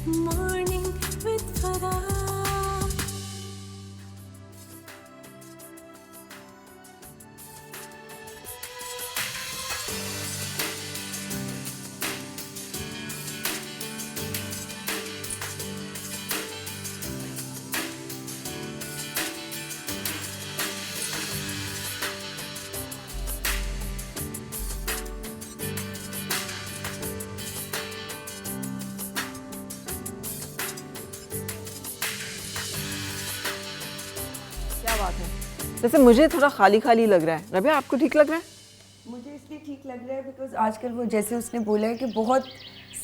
Morning with Farah. क्या बात है। जैसे मुझे थोड़ा खाली खाली लग रहा है, रबिया आपको ठीक लग रहा है? मुझे इसलिए ठीक लग रहा है बिकॉज आजकल वो जैसे उसने बोला है कि बहुत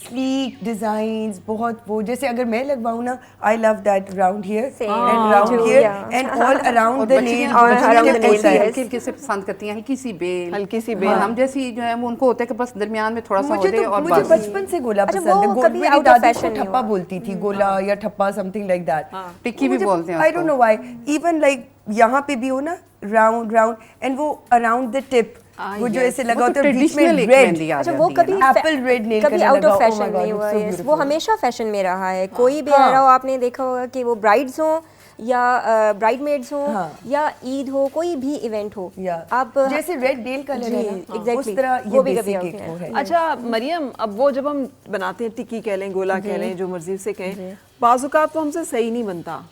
स्लीक डिजाइन्स, बहुत वो जैसे अगर मैं लगवाऊँ ना, I love that round here and round here and all around the nail और हल्के हल्के से पसंद करती हैं, हल्की सी बेल, हल्की सी बेल। और हम जैसी जो है वो उनको होता है कि बस दरमियान में थोड़ा सा हो मुझे जाए और मुझे बस। बचपन से गोला अच्छा, पसंद है। वो कभी मेरी out of दादी fashion को नहीं ठप्पा हुआ। बोलती थी, गोला या ठप्पा समथिंग लाइक दैट। टिक्की भी बोलते हैं आई don't know why, even like यहाँ पे भी हो ना राउंड राउंड एंड वो अराउंड द टिप वो जो ऐसे लगा होता है बीच में रेड। अच्छा, वो कभी एप्पल रेड नेल कभी कलर आउट लगा, of oh my fashion God, नहीं it's हुआ so है। वो beautiful. हमेशा फैशन में रहा है। कोई भी आ रहा हो, आपने देखा होगा कि वो ब्राइड्स हो या ब्राइडमेड्स हो या ईद हो, कोई भी इवेंट हो, आप जैसे रेड नेल कलर है ना, exactly, उस तरह वो ये भी कभी बेसिक out एक वो है। अच्छा मरियम, अब वो जब हम बनाते हैं टिक्की कह लें, गोला कह लें, जो मर्जी से कहें, बाजुकात वो हमसे सही नहीं बनता।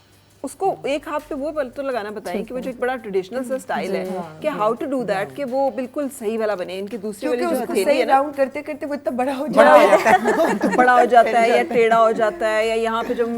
उसको एक हाथ पे वो पल तो लगाना बताएं कि वो जो एक बड़ा ट्रेडिशनल सा स्टाइल है कि हाउ टू डू दैट कि वो बिल्कुल सही वाला बने। इनकी दूसरी वाली क्योंकि जो उसको हथेली सही है ना, राउंड करते करते वो इतना बड़ा हो जाता है। बड़ा हो जाता है या टेढ़ा हो जाता है, या यहाँ पे जब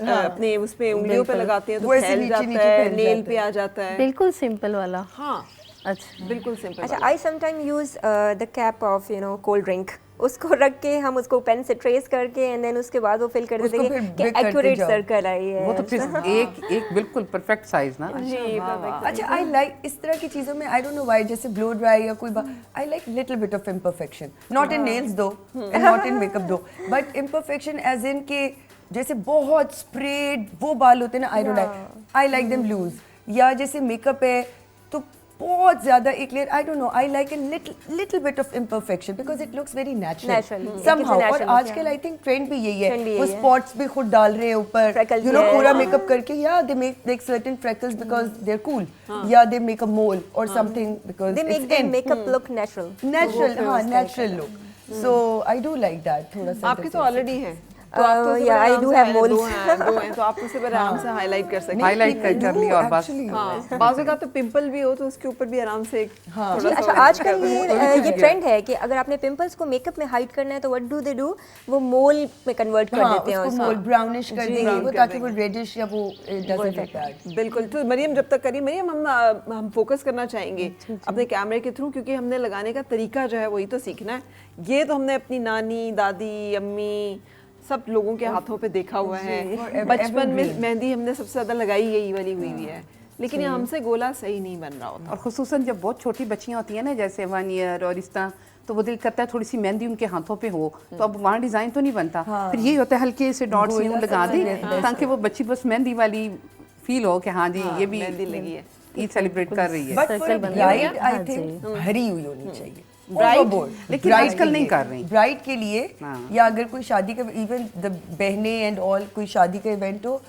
अपने उस पे उंगलियों पे लगाते हैं तो वो ऐसे फैल नीचे जाता नीचे है, फैल नेल जाता पे है। आ जाता है। बिल्कुल सिंपल वाला। हाँ अच्छा, बिल्कुल सिंपल। अच्छा, आई sometime use the cap of cold drink, उसको रख के हम उसको पेन से ट्रेस करके एंड देन उसके बाद वो फिल कर देते उसको हैं फिर कि break करते एक्यूरेट जाओ। सर्कल आई है। वो तो फिर एक बिल्कुल परफेक्ट साइज ना। अच्छा, आई लाइक इस तरह की चीजों में, आई डोंट नो व्हाई, जैसे ब्लो ड्राई या कोई I like little bit of imperfection, not in nails though and not in makeup though, but imperfection as in के जैसे बहुत स्प्रेड वो बाल होते हैं ना, I don't like, I like them loose. या जैसे मेकअप है तो बहुत ज्यादा एक layer, I don't know, I like a little bit of imperfection because it looks very natural somehow. और आजकल आई थिंक ट्रेंड भी यही है, वो स्पॉट्स भी खुद डाल रहे हैं ऊपर, यू नो, पूरा मेकअप करके, yeah they make certain freckles because they are cool, yeah they make a mole और something because they make their makeup look natural, हाँ natural look. So I do like that थोड़ा सा। आपके तो already है, तो आप तो yeah, I do have moles. दो हैं तो आप उसे बड़े आराम से हाईलाइट कर सकते हैं। हाईलाइट कर ली और बस। हाँ, बाजू का तो पिंपल भी हो तो उसके ऊपर भी आराम से जी। अच्छा, आजकल ये ट्रेंड है कि अगर आपने पिंपल्स को मेकअप में हाइड करना है तो व्हाट डू दे डू, वो मोल में कन्वर्ट कर देते हैं उसको मोल ब्राउनिश कर देंगे वो, ताकि वो रेडिश या वो डजंट लुक बैड। बिल्कुल। तो मरियम जब तक करिए, मरियम हम फोकस करना चाहेंगे अपने कैमरे के थ्रू, क्योंकि हमने लगाने का तरीका जो है वही तो सीखना है। ये तो हमने अपनी नानी, दादी, अम्मी सब लोगों के हाथों पे देखा हुआ है। बचपन में मेहंदी हमने सबसे ज्यादा लगाई यही वाली हुई है, लेकिन ये हमसे गोला सही नहीं बन रहा होता। और खुसूसन जब बहुत छोटी बच्चियां होती हैं ना, जैसे 1 ईयर और इस तरह, तो वो दिल करता है थोड़ी सी मेहंदी उनके हाथों पे हो, तो अब वहाँ डिजाइन तो नहीं बनता, फिर यही होता है हल्के से डॉट्स यूं लगा दी ताकि वो बच्ची बस मेहंदी वाली फील हो कि हाँ जी ये भी मेहंदी लगी है, ईद सेलिब्रेट कर रही है। But for bride I think भरी हुई होनी चाहिए, लेकिन आजकल नहीं कर रही। ब्राइड के लिए या अगर कोई शादी का, इवन द बहनें एंड ऑल, कोई शादी का इवेंट हो,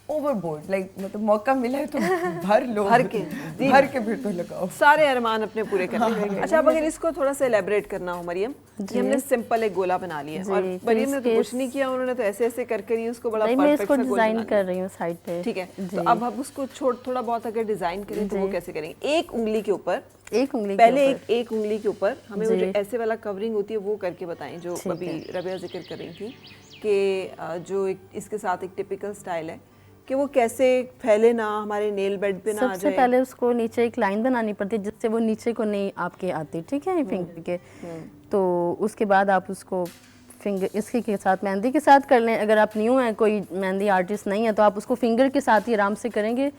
ओवरबोर्ड, लाइक मतलब मौका मिला है तो भर लो, भर के फिर तो लगाओ, सारे अरमान अपने पूरे करने। अच्छा, अब अगर इसको थोड़ा सा एलेबरेट करना हो मरियम, कि हमने सिंपल एक गोला बना लिया और मरियम ने तो कुछ नहीं किया, उन्होंने तो ऐसे ऐसे कर कर ही उसको बड़ा परफेक्ट सा गोला डिजाइन कर रही हूँ साइड पे। ठीक है, तो अब हम उसको थोड़ा बहुत अगर डिजाइन करें तो वो कैसे करेंगे? एक उंगली के ऊपर, एक उंगली पहले एक उंगली के ऊपर हमें वो जो ऐसे वाला कवरिंग होती है वो करके बताएं, जो अभी रबिया जिक्र कर रही थी कि जो इसके साथ एक टिपिकल स्टाइल है कि वो कैसे फैले ना, हमारे नेल बेड पे ना आ जाए। सबसे पहले उसको नीचे एक लाइन बनानी पड़ती है जिससे वो नीचे को नहीं आपके आती, ठीक है, फिंगर के। तो उसके बाद आप उसको फिंगर इसके के साथ, मेहंदी के साथ कर लें। अगर आप न्यू हैं, कोई मेहंदी आर्टिस्ट नहीं है, तो आप उसको फिंगर के साथ ही आराम से करेंगे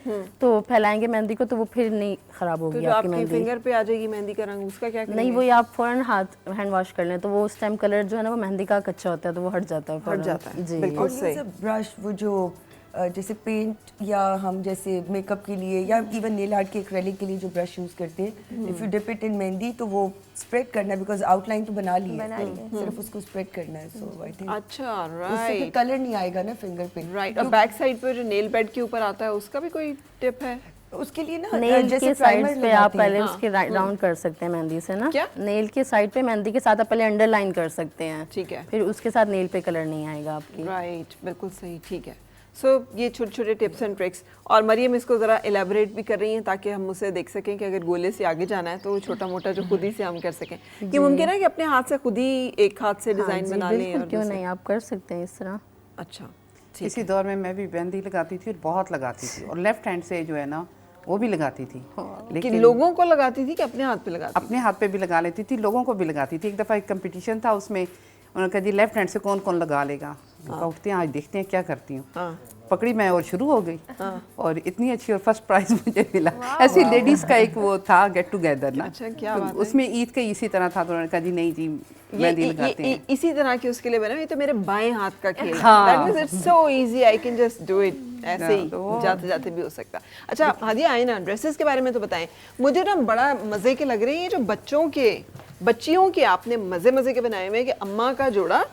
तो फैलाएंगे मेहंदी को, तो वो फिर नहीं खराब होगी तो आपकी आपकी मेहंदी। फिंगर पे आ जाएगी मेहंदी का रंग, उसका क्या करेंगे? नहीं, वो आप फौरन हैंड वॉश कर लें, तो वो उस टाइम कलर जो है ना वो मेहंदी का कच्चा होता है, तो वो हट जाता है, हट जाता है। जी। बिल्कुल और सही। ब्रश, वो जो जैसे पेंट या हम जैसे मेकअप के लिए या इवन नेल आर्ट के एक्रेलिक के लिए जो ब्रश यूज करते हैं, if you dip it in mehndi तो वो स्प्रेड करना है, बिकॉज आउटलाइन तो बना ली है, सिर्फ उसको स्प्रेड करना है। सो आई थिंक अच्छा, उससे फिर राइट कलर नहीं आएगा ना फिंगर पे। राइट। और बैक साइड पे जो नेल बेड के ऊपर आता है उसका भी कोई टिप है? उसके लिए ना नेल जैसे के प्राइमर साइड पे आप लगाते हैं, पहले उसके राउंड कर सकते हैं मेहंदी से ना। क्या? नेल के साइड पे मेहंदी के साथ आप पहले अंडरलाइन कर सकते हैं, ठीक है। फिर उसके साथ नेल पे कलर नहीं आएगा आपकी। राइट, बिल्कुल सही, ठीक है। सो ये छोटे छोटे टिप्स एंड ट्रिक्स, और मरियम इसको ज़रा एलेबोरेट भी कर रही हैं ताकि हम उसे देख सकें कि अगर गोले से आगे जाना है तो वो छोटा मोटा जो खुद ही से हम कर सकें। कि मुमकिन है कि अपने हाथ से खुद ही एक हाथ से हाँ डिज़ाइन जी, बना लें? बिल्कुल, और क्यों दूसरे- नहीं, आप कर सकते हैं इस तरह। अच्छा, ठीक इसी दौर में मैं भी मेहंदी लगाती थी और बहुत लगाती थी, और लेफ्ट हैंड से जो है ना वो भी लगाती थी, कि लेकिन लोगों को लगाती थी कि अपने हाथ पे लगाती अपने हाथ पे भी लगा लेती थी, लोगों को भी लगाती थी। एक दफ़ा एक कंपटीशन था, उसमें उन्होंने कहा जी लेफ्ट हैंड से कौन कौन लगा लेगा। हाँ। उठते हैं आज देखते हैं क्या करती हूँ। हाँ। पकड़ी मैं और शुरू हो गई। और इतनी अच्छी, और फर्स्ट प्राइज मुझे मिला। ऐसी लेडीज का एक वो था गेट टुगेदर ना। अच्छा, क्या तो बात है। उसमें ईद के इसी तरह था, तो उन्होंने कहा जी नहीं जी मेहंदी लगाते हैं। इसी तरह के उसके लिए बना, ये तो मेरे बाएं हाथ का खेल है। हाँ। That means it's so easy, I can just do it. ऐसे ही तो जाते जाते भी हो सकता है। अच्छा हादिया, आए ना ड्रेसेस के बारे में तो बताएं। मुझे ना बड़ा मजे के लग रही है जो बच्चियों के आपने मजे मजे के बनाए हुए हैं कि अम्मा का जोड़ा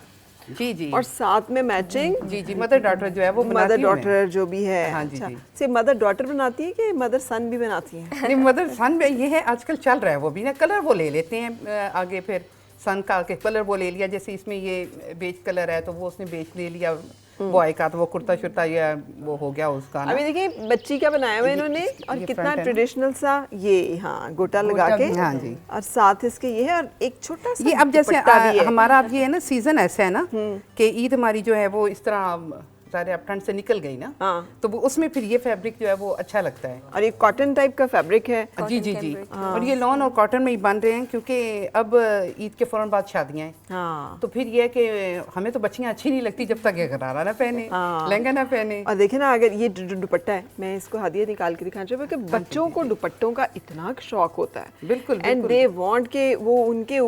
जी जी और साथ में मैचिंग। जी जी मदर डॉटर जो है वो बनाती मदर हूँ मैं। डॉटर जो भी है। हाँ जी, अच्छा, जी। सिर्फ मदर डॉटर बनाती है कि मदर सन भी बनाती है? नहीं, मदर सन में ये है आजकल चल रहा है, वो भी ना कलर वो ले लेते हैं आगे, फिर सन का के कलर वो ले लिया। जैसे इसमें ये बेज कलर है तो वो उसने बेज ले लिया, बॉय का तो वो कुर्ता शुर्ता या वो हो गया उसका ना। अभी देखिए बच्ची का बनाया हुआ इन्होंने, और ये कितना front है ना। ट्रेडिशनल सा ये, हाँ गोटा लगा के। हाँ जी। और साथ इसके ये है, और एक छोटा सा ये अब जैसे दुपट्टा भी है। हमारा अब ये है ना सीजन ऐसा है ना कि ईद हमारी जो है वो इस तरह सारे अब ठंड से निकल गई ना। हाँ। तो वो उसमें फिर ये फैब्रिक जो है वो अच्छा लगता है। और ये कॉटन टाइप का फैब्रिक है। जी जी जी। और ये लॉन और कॉटन में ही बन रहे हैं क्योंकि अब ईद के फौरन बाद शादियां हैं। हाँ। तो फिर ये है कि हमें तो बच्चियां अच्छी नहीं लगती जब तक ये गरारा ना पहने, लहंगा ना पहने। और देखे ना, अगर ये दुपट्टा है, मैं इसको हादिया निकाल के दिखाना चाहूँ कि बच्चों को दुपट्टों का इतना शौक होता है। बिल्कुल, एंड दे वांट के वो उनके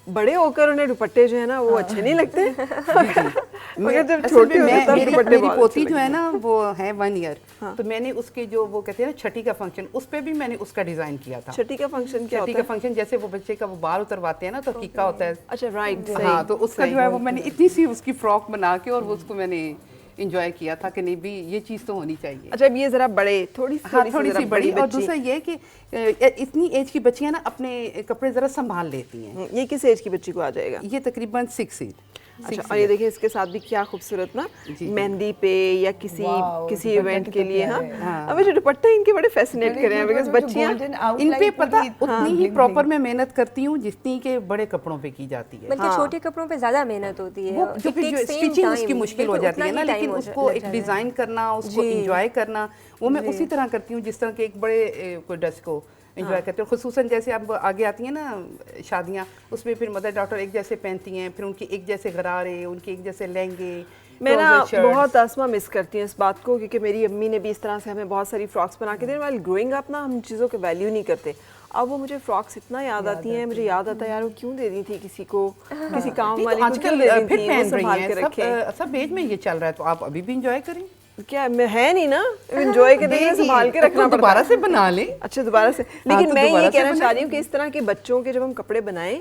बड़े होकर उन्हें दुपट्टे जो है ना वो अच्छे नहीं लगते। मगर जब छोटे होते तब दुपट्टे मेरी बहुत पोती अच्छे जो है लगते ना वो है 1 ईयर, तो मैंने उसके जो वो कहते हैं ना छठी का फंक्शन, उस पे भी मैंने उसका डिजाइन किया था। हैं। छठी का फंक्शन क्या छठी होता का है? फंक्शन जैसे वो बच्चे का वो बाल उतरवाते हैं ना तो कीका होता है। अच्छा, राइट, सही। हाँ, तो उसका जो है वो मैंने इतनी सी उसकी फ्रॉक बना के और वो उसको मैंने इंजॉय किया था कि नहीं भी ये चीज़ तो होनी चाहिए। अच्छा, अब ये जरा बड़े थोड़ी हाँ, थोड़ी जरा सी बड़ी। और बच्ची। दूसरा ये कि इतनी एज की बच्चियां ना अपने कपड़े जरा संभाल लेती हैं। ये किस एज की बच्ची को आ जाएगा? ये तकरीबन 6 एज। अच्छा, और ये देखिए इसके साथ भी क्या खूबसूरत ना मेहंदी पे या किसी दुपट्टे इवेंट तो के लिए। प्यारे हाँ, अब जो दुपट्टे इनके बड़े फैसिनेट कर रहे हैं बिकॉज़ बच्चियां इन पे पता उतनी ही प्रॉपर मैं मेहनत करती हूँ जितनी के बड़े कपड़ों पे की जाती है। बल्कि छोटे कपड़ों पे ज्यादा मेहनत होती है। वो जो It फिर takes जो same स्टिचिंग time, उसकी मुश्किल हो बिल्कुल जाती है उतना ना, ही लेकिन time उसको लग एक जाता है। डिजाइन करना, उसको एंजॉय करना, वो मैं उसी तरह करती हूँ जिस तरह के एक बड़े कोई ड्रेस को एंजॉय करते हो। खुसूसन जैसे अब आगे आती हैं ना शादियाँ, उसमें फिर मदर डॉटर एक जैसे पहनती हैं, फिर उनकी एक जैसे गरारे, उनके एक जैसे लहंगे। मैं ना trouser, shirts। बहुत आसमा मिस करती हूँ इस बात को, क्योंकि मेरी अम्मी ने भी इस तरह से हमें बहुत सारी फ्रॉक्स बना के दी। वाइल ग्रोइंग अप ना हम चीज़ों के वैल्यू नहीं करते। अब वो मुझे फ्रॉक्स इतना याद आती हैं, मुझे याद आता है यार वो क्यों दे दी थी किसी को, किसी काम नहीं, वाली तो को क्यों आजकल दे दी फिर थी, वो पहन रही संभाल के हैं रखें। सब एज में ये चल रहा है, तो आप अभी भी एंजॉय करें। क्या मैं है नहीं ना, एंजॉय के लिए संभाल के रखना पड़ता दोबारा है। से बना ले। अच्छा, दोबारा से। लेकिन तो मैं दोबारा ये से कहना बनाएं। चाह रही हूँ कि इस तरह के बच्चों के जब हम कपड़े बनाएं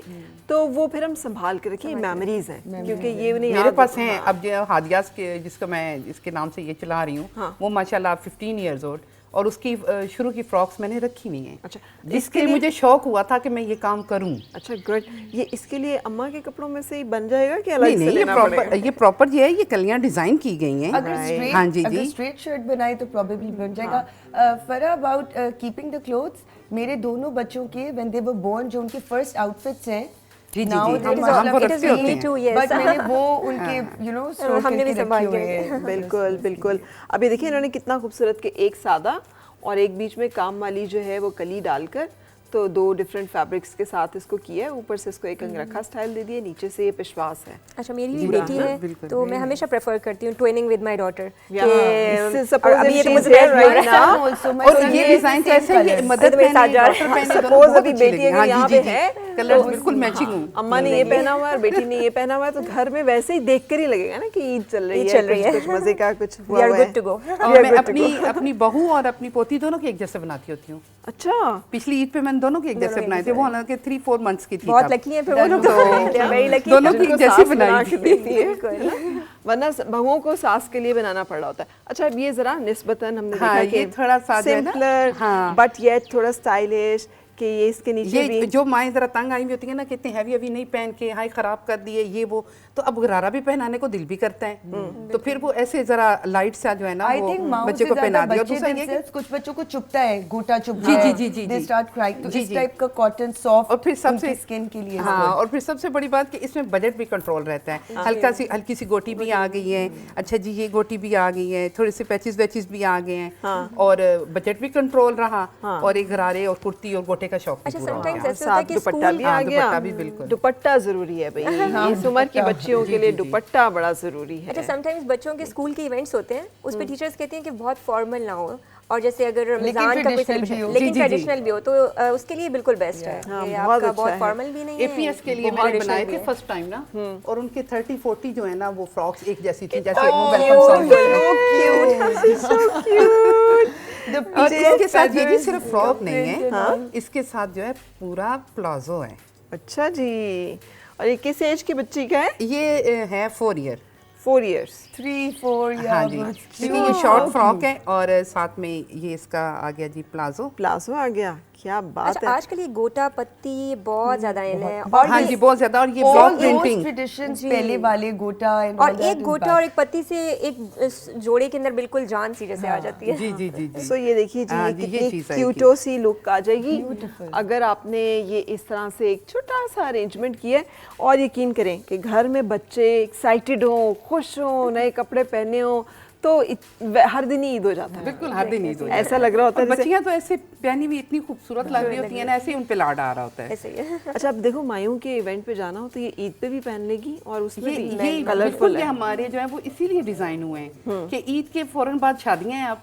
तो वो फिर हम संभाल के रखें, मेमोरीज हैं, क्योंकि ये नहीं मेरे याद पास हैं हाँ। अब जो हादियास के जिसका मैं जिसके नाम से ये चला रही हूँ, हाँ। वो माशाल्लाह 15 इयर्स ओल्ड, और उसकी शुरू की फ्रॉक्स मैंने रखी हुई हैं। अच्छा, इसके लिए मुझे शौक हुआ था कि मैं ये काम करूं। अच्छा, गुड। ये इसके लिए अम्मा के कपड़ों में से ही बन जाएगा कि अलग नहीं से नहीं, लेना पड़ेगा? ये प्रॉपर ये है, ये कलियां डिजाइन की गई हैं। अगर हाँ जी जी। स्ट्रेट शर्ट बनाए तो प्रोबेबली बन जाएगा। फरा अबाउट कीपिंग द क्लोथ्स, मेरे दोनों बच्चों के व्हेन दे वर बोर्न जो उनके फर्स्ट आउटफिट्स हैं, जी, जी, now जी, they हम माशाल्लाह वो fit रखते me होते हैं। too, yes. but मैंने वो उनके यू नो स्टोर हमने भी करके संभाल रखे के हुए हैं। बिल्कुल बिल्कुल। अभी देखिए इन्होंने कितना खूबसूरत के एक सादा और एक बीच में काम वाली जो है वो कली डालकर, तो 2 डिफरेंट फैब्रिक्स के साथ इसको किया है। ऊपर से इसको एक अंगरखा स्टाइल दे दिया, नीचे से ये पिशवास है। अच्छा, मेरी भी जी, बेटी हाँ, है बिल्कुल। तो मैं हमेशा प्रेफर करती हूँ ट्विनिंग विद माय डॉटर। अभी ये तो मुझे right now, Also, my और son ये wears डिजाइन the तो same ऐसे ही colours. मदद मेरे साथ जा रहा है। डॉक्टर पहने दोनों Suppose बहुत अभी अच्छी बेटी लगी। अगर हाँ, यहाँ जी, पे जी, है, कलर्स बिल्कुल मैचिंग हूँ। अम्मा ने ये पहना हुआ है और बेटी ने ये पहना हुआ है, तो घर में वैसे ही देखकर ही लगेगा ना कि ईद चल रही है, कुछ मजे का कुछ वी हुआ आर हुआ है। Good to go. और मैं अपनी बहू और अपनी पोती दोनों के एक जैसे बनाती होती हूँ। अच्छा, पिछली ईद पे मैंने दोनों के एक जैसे बनाए थे, वो हालांकि 3-4 मंथ्स की थी। बहुत तब। लकी है फिर वो लोग, वेरी लकी। दोनों की एक जैसी सास बना बनाई के थी। देती है, वरना बहुओं को सास के लिए बनाना पड़ रहा होता है। अच्छा, अब ये जरा निस्बतन हमने हाँ, देखा ये कि थोड़ा सा जो है ना, सिंपलर हाँ। बट येट थोड़ा स्टाइलिश, कि ये इसके नीचे ये भी जो माएँ जरा तंग आई हुई होती है ना कि इतने हैवी नहीं पहन के हाई खराब कर दिए ये वो, तो अब गरारा भी पहनाने को दिल भी करता है, तो फिर वो ऐसे जरा लाइट सा जो है ना आई वो थिंक बच्चे को पहना दिया। और दूसरा ये कि कुछ बच्चों को चुभता है, गोटा चुभता जी, है, जी, जी, दे जी। स्टार्ट क्राइंग, तो जी, इस जी। टाइप का कॉटन सॉफ्ट और फिर सबसे स्किन के लिए हाँ, और फिर सबसे बड़ी बात कि इसमें बजट भी कंट्रोल रहता है। हल्की सी गोटी भी आ गई है, अच्छा जी ये गोटी भी आ गई है, थोड़े से पैचेस वैचेस भी आ गए हैं, और बजट भी कंट्रोल रहा, और एक गरारे और कुर्ती और गोटे का शौक भी अच्छा, पूरा हो sometimes गया। ऐसे होता है साथ कि दुपट्टा भी आ हाँ, गया। दुपट्टा भी बिल्कुल। दुपट्टा जरूरी है भाई, इस उम्र की बच्चियों के लिए दुपट्टा बड़ा जरूरी है। अच्छा, समटाइम्स बच्चों के स्कूल के इवेंट्स होते हैं, उस पे टीचर्स कहते हैं कि बहुत फॉर्मल ना हो, और जैसे अगर रमजान का कोई traditional भी celebration- हो। लेकिन जी, जी, जी। ट्रेडिशनल भी हो, तो उसके लिए बिल्कुल बेस्ट है। हाँ, ये बहुत आपका अच्छा बहुत है। फॉर्मल भी नहीं है, एपीएस के लिए बहुत मैंने traditional बनाए भी थे है। फर्स्ट टाइम ना, और उनके 30-40 जो है ना वो फ्रॉक्स एक जैसी थी, जैसे वो वेलकम सॉन्ग और इसके साथ ये भी सिर्फ फ्रॉक नहीं है, इसके साथ जो है पूरा प्लाजो है। अच्छा जी, और ये किस एज की बच्ची का है? ये है 4 ईयर। 4 years। 3-4 हाँ जी, क्योंकि ये शॉर्ट फ्रॉक है और साथ में ये इसका आ गया जी प्लाजो। प्लाजो आ गया, क्या बात अच्छा, है। आजकल ये गोटा पत्ती बहुत ज्यादा इन है, और हाँ जी बहुत ज्यादा, और ये ब्लॉक प्रिंटिंग। ट्रेडिशंस पहले वाले गोटा और एक गोटा और एक पत्ती से एक इस जोड़े के अंदर बिल्कुल जान सी जैसे आ जाती है। जी जी जी जी। सो ये देखिए जी, हाँ ये जी, ये कितनी चीज़ आएगी। क्यूटो सी लुक आ जाएगी अगर आपने ये इस तरह से एक छोटा सा अरेंजमेंट किया है। और यकीन करें कि घर में बच्चे एक्साइटेड हों, खुश हों, नए कपड़े पहने हों, तो हर दिन ही ईद हो जाता है। बिल्कुल हर दिन ईद हो जाती ऐसा लग रहा होता है और जैसे- बच्चियां तो ऐसे पहनी हुई इतनी खूबसूरत लग रही होती है ना, ऐसे ही उन पे लाड आ रहा होता है। ऐसे ही है। अच्छा, अब देखो मायूं के इवेंट पे जाना हो तो ये ईद पे भी पहन लेगी, और उसमें ये भी बिल्कुल कलरफुल ये है। हमारे जो है वो इसीलिए डिजाइन हुए हैं कि ईद के फौरन बाद शादियां हैं अब,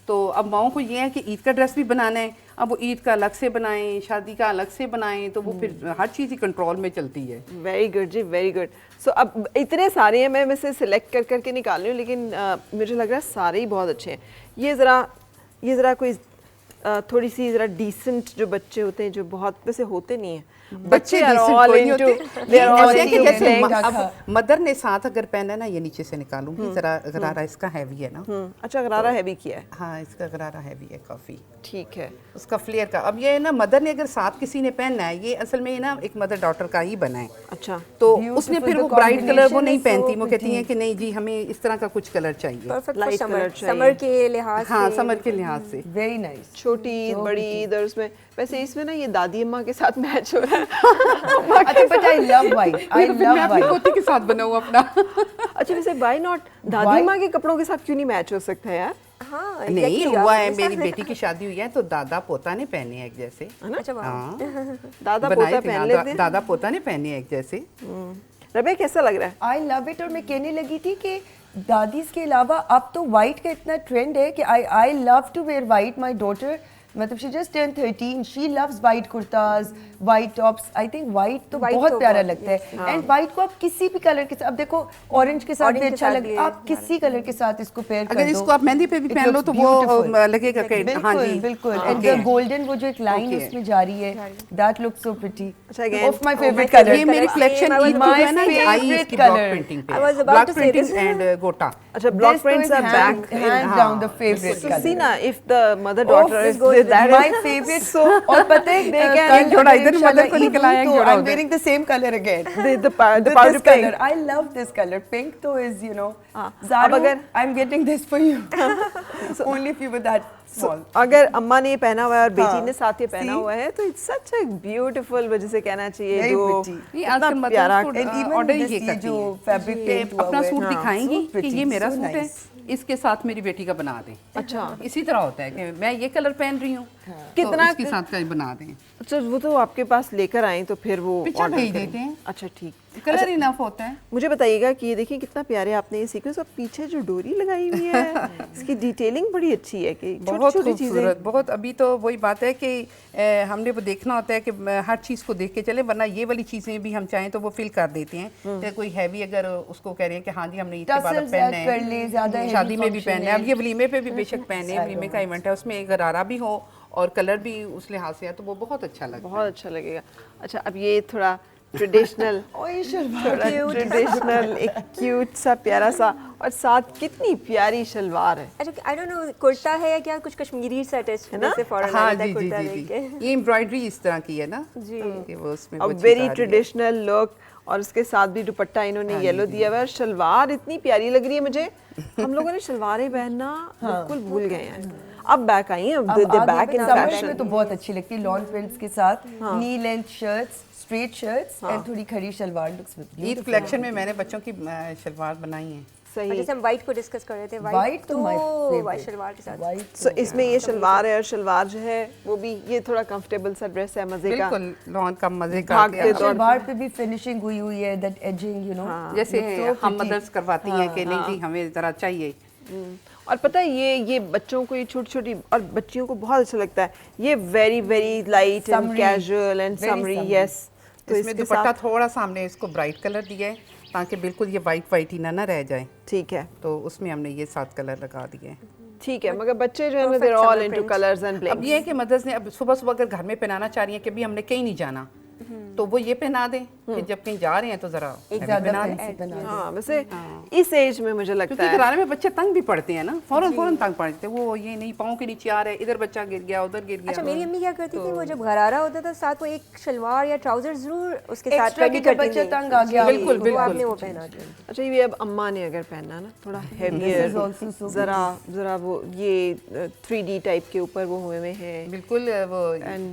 तो अब माओ को ये है कि ईद का ड्रेस भी बनाना है, अब वो ईद का अलग से बनाएं, शादी का अलग से बनाएं, तो वो फिर हर चीज़ ही कंट्रोल में चलती है। वेरी गुड जी, वेरी गुड। सो अब इतने सारे हैं, मैं से सिलेक्ट कर करके निकाल रही हूँ, लेकिन मुझे लग रहा है सारे ही बहुत अच्छे हैं। ये ज़रा कोई थोड़ी सी ज़रा डिसेंट जो बच्चे होते हैं, जो बहुत वैसे होते नहीं हैं बच्चे are decent all कोई नहीं into- होते। they are all ऐसे है कि into जैसे playing। अब मदर ने साथ अगर पहना है ना, ये नीचे से निकालूंगी जरा, गरारा इसका हैवी है ना। अच्छा, गरारा हैवी किया है, हाँ इसका गरारा हैवी है काफ़ी, ठीक है। उसका फ्लेयर का। अब ये ना मदर ने अगर साथ किसी ने पहनना है, ये असल में ना एक मदर डॉटर का ही बना है, अच्छा, तो Beautiful, उसने फिर the वो ब्राइट कलर वो combination नहीं is पहनती, so वो कहती pretty। हैं कि नहीं जी हमें इस तरह का कुछ कलर चाहिए। Perfect Light for color summer, चाहिए। समर के लिहाज हाँ से समर के लिहाज से वेरी नाइस। छोटी ईद, बड़ी ईद, और उसमें वैसे इसमें ना ये दादी अम्मा के साथ मैच हो रहा है। अच्छा, बट आई लव व्हाइट, आई ये तो फिर मैं लव अपनी व्हाइट। पोती के साथ बनाऊँ अपना। अच्छा, वैसे व्हाई नॉट, दादी Why? अम्मा के कपड़ों के साथ क्यों नहीं मैच हो सकता है यार? हाँ, नहीं exactly, हुआ है, आप मेरी बेटी की शादी हुई है तो दादा पोता ने पहने हैं एक जैसे। अच्छा, वाह। हाँ दादा बनाए पोता थे, पहन हाँ, लेते हैं। दादा पोता ने पहने हैं एक जैसे। रबे कैसा लग रहा है? I love it. और मैं कहने लगी थी कि दादीज के अलावा अब तो वाइट का इतना ट्रेंड है कि I love to wear white. My daughter, मतलब she just turn 13, she loves white kurtas, white tops. I think white तो White बहुत तो प्यारा बहुत, लगता है। एंड वाइट को आप किसी भी कलर के साथ, अब देखो ऑरेंज के साथ Orange भी के अच्छा साथ लगता भी है, आप किसी कलर के साथ इसको पेयर कर दो। अगर इसको आप मेहंदी पे भी It पहन लो looks तो वो beautiful। लगेगा कि हाँ बिल्कुल जी बिल्कुल। हाँ, एंड okay। द गोल्डन वो जो एक लाइन Okay। उसमें जा रही है, दैट लुक्स सो प्रिटी। अच्छा, again, of my my favourite favorite colour. ये मेरी Same, collection I was Eid my की है ना, ये आई favorite इसकी ब्लॉक color। प्रिंटिंग पे I was about block to say printing this। And gota. अच्छा, block This prints is are back hands down the favorite So color। see ना, if the mother daughter is that my is favorite। So और पता है एक जोड़ा इधर mother को निकल आया, एक जोड़ा I'm उधर। wearing the same color again। the This powder color, pink। I love this color. Pink तो is you know। हाँ, Zaru, अब अगर- I'm getting this for you। Only if you were that small। अगर अम्मा ने ये पहना हुआ है और बेटी हाँ, ने साथ ये पहना see? हुआ है, तो इट्स सच अ ब्यूटीफुल, वजह से कहना चाहिए Very दो pretty। ये इतना आजकल प्यारा। Mother And even order he this ये ये करती जो हैं fabric कि paint हुआ अपना हुआ है। सूट हाँ, दिखाएंगी so pretty, कि ये मेरा so सूट है, nice। इसके साथ मेरी बेटी का बना दें। अच्छा, इसी तरह होता है कि मैं ये कलर पहन रही हूँ कितना- तो इसके साथ का ही बना दें। अच्छा, वो तो आपके पास लेकर आए तो फिर वो पिक्चर order भेज करें। देते हैं। अच्छा, ठीक, कलर इनफ होता है। मुझे बताइएगा कि ये देखिए कितना प्यारे आपने ये सीक्वेंस और पीछे जो डोरी लगाई हुई है इसकी डिटेलिंग बड़ी अच्छी है कि बहुत छोटी चीजें। खूबसूरत, बहुत। अभी तो वही बात है कि हमने वो देखना होता है कि हर चीज़ को देख के चले, वरना ये वाली चीज़ें भी हम चाहें तो वो फिल कर देते हैं। तो कोई हैवी अगर उसको कह रहे हैं कि हाँ जी हमने ईद के बाद Tassels पहनना add कर लें, ज़्यादा है, heavy शादी में भी function पहनना है, है। अब ये वलीमे पे भी बेशक पहने, वलीमे का इवेंट है, उसमें गरारा भी हो और कलर भी उस लिहाज से है तो वो बहुत अच्छा लगता है। बहुत अच्छा लगेगा। अच्छा अब ये थोड़ा ट्रेडिशनल ट्रेडिशनल एक क्यूट सा प्यारा सा और साथ कितनी प्यारी शलवार है। अच्छा आई डोंट नो कुर्ता है या क्या, कुछ कश्मीरी सा टच है ना? जैसे फॉरेन हाँ आता है जी जी कुर्ता जी देख जी, के। ये एम्ब्रॉयडरी इस तरह की है ना जी। कि वो उसमें अब वो वेरी चीज़ आ रही है। ट्रेडिशनल लुक और उसके साथ भी दुपट्टा इन्होंने येलो दिया हुआ है और शलवार इतनी प्यारी लग रही है मुझे। हम लोगों ने शलवारें पहनना बिल्कुल भूल गए हैं, अब बैक आई हैं, अब दे बैक इन समर्स में फैशन। तो बहुत अच्छी लगती है लॉन्ग प्रिंट्स के साथ, knee length shirts, straight shirts and थोड़ी खड़ी shalwar looks with Eid collection में मैंने बच्चों की शलवार बनाई है। और सही। जैसे हम वाइट को डिस्कस कर रहे थे, White तो my favorite. वाइट शलवार के साथ। वाइट। सो इसमें ये शलवार है और शलवार जो है वो भी ये थोड़ा कंफर्टेबल सा ड्रेस है, मजे का। बिल्कुल लॉन का मजे का भागते के- दौड़- शलवार पे भी फिनिशिंग हुई हुई है, दैट एजिंग यू नो, जैसे हम मदर्स करवाती हैं कि नहीं जी हमें जरा चाहिए। और पता है ये बच्चों को ये छोटी छोटी और बच्चियों को बहुत अच्छा लगता है ये, very very light and Summery. Casual and Very summary. summery. Yes तो इसमें इसके दुपट्टा साथ थोड़ा सा हमने इसको ब्राइट कलर दिया है ताकि बिल्कुल ये वाइट ही ना रह जाए, ठीक है, तो उसमें हमने ये 7 कलर लगा दिए हैं। ठीक है। मगर बच्चे जो है ना Perfect there all summer into print. Colours and अब ब्लैक। ये है कि मदर्स ने अब सुबह सुबह अगर घर में पहनाना चाह रही हैं कि भी हमने कहीं नहीं जाना तो वो ये पहना दें कि जब कहीं जा रहे हैं तो जरा एक heavy ज्यादा पहना दें। फैंसी बना दे। हाँ वैसे इस एज में मुझे लगता क्योंकि है घराने में बच्चे तंग भी पड़ते हैं ना, फौरन तंग पड़ते हैं, वो ये नहीं पाँव के नीचे आ रहे, इधर बच्चा गिर गया उधर गिर गया। अच्छा मेरी अम्मी क्या करती थी, वो जब घर आ रहा होता था साथ वो एक शलवार या ट्राउजर जरूर उसके साथ Extra रेडी कि जब करती बच्चा थी। तंग आ गया, जी, बिल्कुल, वो बिल्कुल। आपने वो पहना दिया। अच्छा ये अब अम्मा ने अगर पहनना ना थोड़ा हेवियर, is also so जरा जरा वो ये 3D टाइप के ऊपर वो हुए में है बिल्कुल वो एंड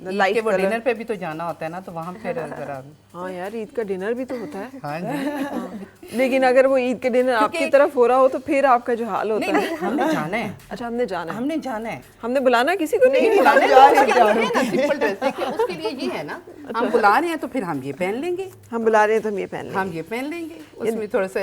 लाइट लाइट वो कलर। डिनर पे भी तो जाना होता है ना, तो वहाँ फिर जरा हाँ यार ईद का डिनर भी तो होता है, हाँ जी लेकिन अगर वो ईद के डिनर आपकी तरफ हो रहा हो तो फिर आपका जो हाल होता नहीं है। नहीं हमने जाना है, अच्छा हमने जाना है, हमने जाना है। हमने बुलाना किसी को नहीं बुलाने ना सिंपल ड्रेस देखिए उसके लिए ये है ना, हम बुला रहे हैं तो फिर हम ये पहन लेंगे, हम बुला रहे हैं तो हम ये पहन लेंगे। हम ये पहन लेंगे। उसमें थोड़ा सा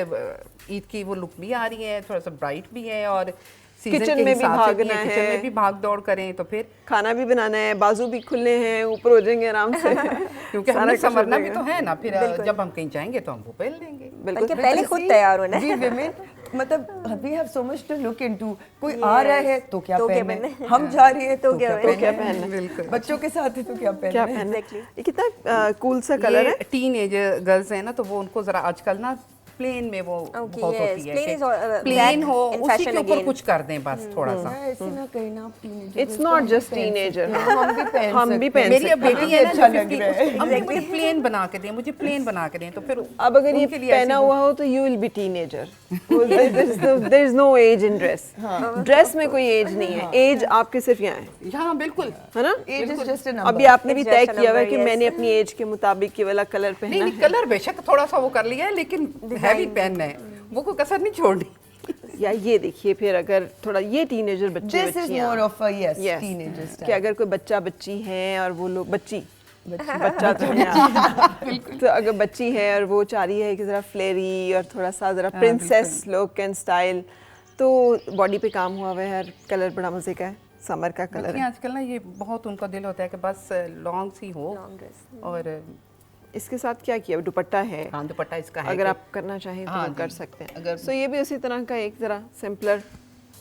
ईद की वो लुक भी आ रही है, थोड़ा सा ब्राइट भी है और सीजन किचन के में भी हिसाब से भागना किचन है। में भी भाग दौड़ करें तो फिर खाना भी बनाना है, बाजू भी खुलने हैं, ऊपर हो जाएंगे आराम से क्योंकि सारा हमने कुछ हो संवरना भी जाएगा। तो है ना, फिर जब हम कहीं जाएंगे तो हम वो पहन लेंगे। बिल्कुल। बल्कि पहले खुद तैयार होना है। जी women, मतलब we have so much to look into. कोई आ रहा है तो क्या तो क्या पहनना है, पहनना है? हम जा रहे हैं तो तो क्या क्या पहनना क्या पहनना है, पहनना है? बिल्कुल। बच्चों के साथ है तो क्या क्या पहनना है। पहनना है? Exactly. ये कितना कूल सा कलर है। टीन एज गर्ल्स हैं ना तो वो उनको जरा आजकल ना प्लेन में वो Okay, बहुत yes. होती है Plain कि is all, प्लेन back हो in उसी fashion के ऊपर again. कुछ कर दें बस थोड़ा सा। हाँ, ऐसे ना कहना आप teenager इट्स को, नॉट हम जस्ट भी पहन टीनेजर, सकते हैं, हम भी पहन हम भी सकते पहन हैं। मेरी अब सकते हैं। बेटी है ना अच्छा जो लग 50 रहा है। अब मुझे प्लेन बना के दें, मुझे प्लेन बना के दें तो फिर अब अगर ये उनके लिए ऐसी पहना हुआ हो तो you will be teenager. There is no age in dress, dress में कोई एज नहीं है, एज आपके सिर्फ यहाँ है, हाँ बिल्कुल है ना। Age is just a number. अभी आपने भी It's तय just a किया हुआ है number, कि yes. मैंने अपनी एज के मुताबिक ये वाला कलर नहीं पहनना नहीं कलर बेशक थोड़ा सा वो कर लिया है लेकिन हैवी पहनना है, वो कोई कसर नहीं छोड़नी। है। या ये देखिए फिर अगर थोड़ा ये टीनेजर बच्चे This is बच्चियाँ, more of a yes, Yes. teenager कि style. अगर कोई बच्चा बच्ची है और वो लोग बच्चा तो है, तो अगर बच्ची है और वो चाह रही है कि ज़रा फ्लेरी और थोड़ा सा ज़रा प्रिंसेस लुक एंड स्टाइल, तो बॉडी पे काम हुआ हुआ है, हर कलर बड़ा मज़े का है, समर का कलर बल्कि है। आजकल ना ये बहुत उनका दिल होता है कि बस लॉन्ग सी हो और इसके साथ क्या किया, दुपट्टा है, हाँ दुपट्टा इसका है अगर कि- आप करना चाहें तो हाँ वो कर जी, सकते हैं। अगर- सो ये भी उसी तरह का एक ज़रा सिंपलर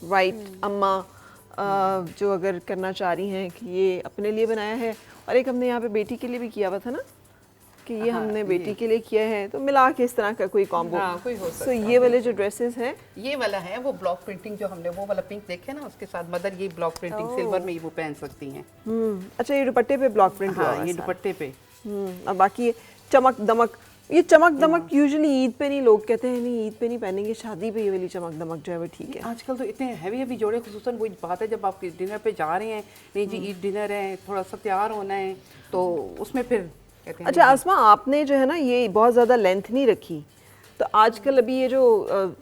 वाइट अम्मा जो अगर करना चाह रही हैं कि ये अपने लिए बनाया है, और एक हमने यहाँ पे बेटी के लिए भी किया हुआ था ना कि ये हमने बेटी के लिए किया है, तो मिला के इस तरह का कोई कॉम्बो। हाँ, कोई हो सो ये वाले जो ड्रेसेस हैं ये वाला है वो ब्लॉक प्रिंटिंग जो हमने वो वाला पिंक देखे ना उसके साथ मदर ये ब्लॉक प्रिंटिंग सिल्वर में ही वो पहन सकती हैं। अच्छा ये दुपट्टे पे ब्लॉक प्रिंट हुआ हुआ हाँ है ये सारा। दुपट्टे पे और बाकी ये चमक दमक, ये चमक दमक यूजुअली ईद पे नहीं, लोग कहते हैं नहीं ईद पे नहीं पहनेंगे, शादी पे ये वाली चमक दमक जो है वो ठीक है। आजकल तो इतने हैवी हैवी जोड़े, खुसूसन वही बात है जब आप डिनर पे जा रहे हैं, नहीं जी ईद डिनर है थोड़ा सा तैयार होना है तो उसमें फिर कहते हैं अच्छा आसमा आपने जो है ना ये बहुत ज़्यादा लेंथ नहीं रखी, तो आजकल अभी ये जो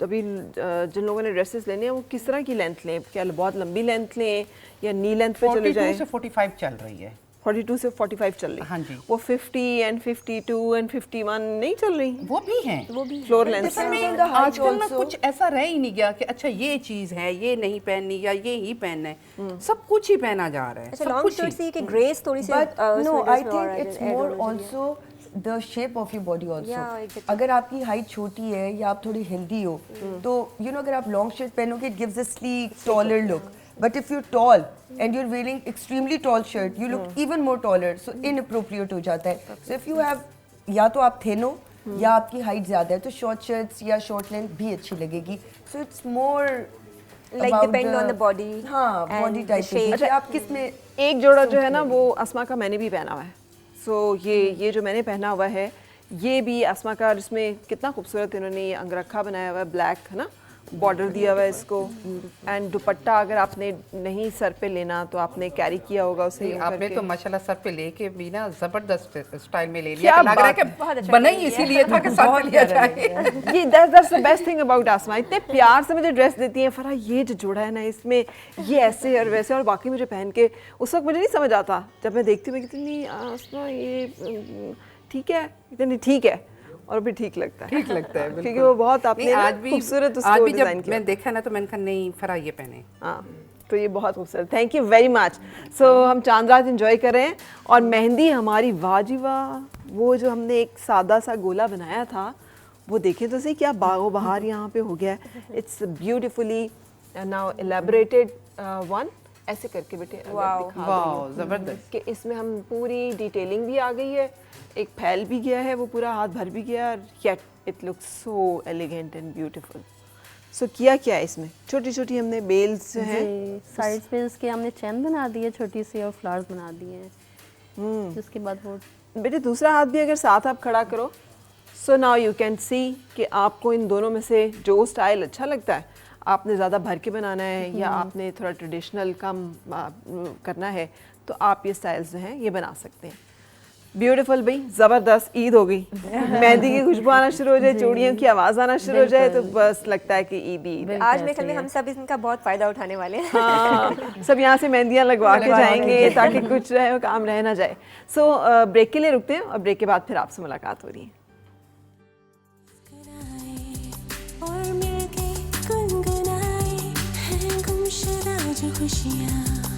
अभी जिन लोगों ने ड्रेसेस लेने हैं वो किस तरह की लेंथ लें, क्या बहुत लंबी लेंथ लें या नी लेंथ पे चले 42 जाएं? से 45 चल रही है। 42 से 45 चल रही, हाँ जी। वो 50 एंड 52 एंड 51 नहीं चल रही वो भी हैं, वो भी floor length. Depends on the height आजकल ना also. कुछ ऐसा रह ही नहीं गया कि अच्छा ये चीज है ये नहीं पहननी या ये ही पहनना है, सब कुछ ही पहना जा रहा है, अच्छा सब लॉन्ग कुछ शर्ट ही। से कि ग्रेस थोड़ी सी But no, उसमें I ड्रेस में और think it's add more होनी चाहिए। also the shape of your body also. Yeah, exactly. अगर आपकी हाइट छोटी है या आप थोड़ी हेल्दी हो तो अगर आप लॉन्ग शर्ट पहनोगे it gives a sleek taller look. But if you're tall and you're wearing extremely tall shirt, you look even more taller. So inappropriate हो जाता है. So if you have या तो आप thin हो या आपकी हाइट ज्यादा है तो शॉर्ट शर्ट्स या शॉर्ट लेंथ भी अच्छी लगेगी. So it's more Like about depend on the body हाँ and body the type पे shape. कि आप किस में एक जोड़ा जो है ना वो अस्मा का मैंने भी पहना हुआ है। सो ये जो मैंने पहना हुआ है ये भी अस्मा का, जिसमें कितना खूबसूरत इन्होंने ये अंगरखा बनाया हुआ है, ब्लैक है ना, बॉर्डर दिया हुआ है इसको, एंड दुपट्टा अगर आपने नहीं सर पे लेना तो आपने कैरी किया होगा उसे यूं आपने करके। तो माशाल्लाह सर पे लेके भी ना जबरदस्त स्टाइल में ले क्या लिया, लग रहा है बात कि बना ही इसीलिए था कि सर पे लिया जाए। ये that's the best thing about Asma, इतने प्यार से मुझे ड्रेस देती हैं फरहा, ये जो जोड़ा है ना इसमें ये ऐसे और वैसे, और बाकी मुझे पहन के उस वक्त मुझे नहीं समझ आता, जब मैं देखती हूँ मैं कहती नहीं आसमा ये ठीक है, इतनी ठीक है, और भी ठीक लगता है, ठीक लगता है बिल्कुल। क्योंकि वो बहुत आपने नहीं, ना आज भी खूबसूरत आज उसको भी डिजाइन जब किया। मैं देखा ना तो मैंने कहा नहीं फरा ये पहने। हाँ, तो ये बहुत खूबसूरत, थैंक यू वेरी मच। सो हम चांद रात एंजॉय कर रहे हैं और मेहंदी हमारी वाजिबा, वो जो हमने एक सादा सा गोला बनाया था वो देखें तो सही क्या बागो बहार यहाँ पे हो गया है। इट्स ब्यूटीफुली नाउ एलेबरेटेड वन, ऐसे करके बेटे अगर Wow. दिखा वाह दें जबरदस्त। कि इसमें हम पूरी डिटेलिंग भी आ गई है, एक फैल भी गया है, वो पूरा हाथ भर भी गया, yet it looks so elegant and beautiful. So किया क्या है इसमें, छोटी छोटी हमने बेल्स जो हैं साइड पे इसके हमने चैन बना दी है छोटी सी और फ्लावर्स बना दिए हैं। जिसके बाद वो बेटे दूसरा हाथ भी अगर साथ आप खड़ा करो, so now you can see कि आपको इन दोनों में से जो स्टाइल अच्छा लगता है, आपने ज़्यादा भर के बनाना है या आपने थोड़ा ट्रेडिशनल कम करना है, तो आप ये स्टाइल्स जो हैं ये बना सकते हैं। ब्यूटीफुल भाई, ज़बरदस्त। ईद हो गई, मेहंदी की खुशबू आना शुरू हो जाए, चूड़ियों की आवाज़ आना शुरू हो जाए तो बस लगता है कि ईद ही ईद है। आज मेरे ख्याल में हम सब इनका बहुत फायदा उठाने वाले हैं। हाँ, सब यहाँ से मेहंदियाँ लगवा के जाएंगे ताकि कुछ रहे काम रह ना जाए। सो ब्रेक के लिए रुकते हैं और ब्रेक के बाद फिर आपसे मुलाकात हो रही है। और मिलके गुनगुनाए हैं गुमशुदा जो खुशियाँ।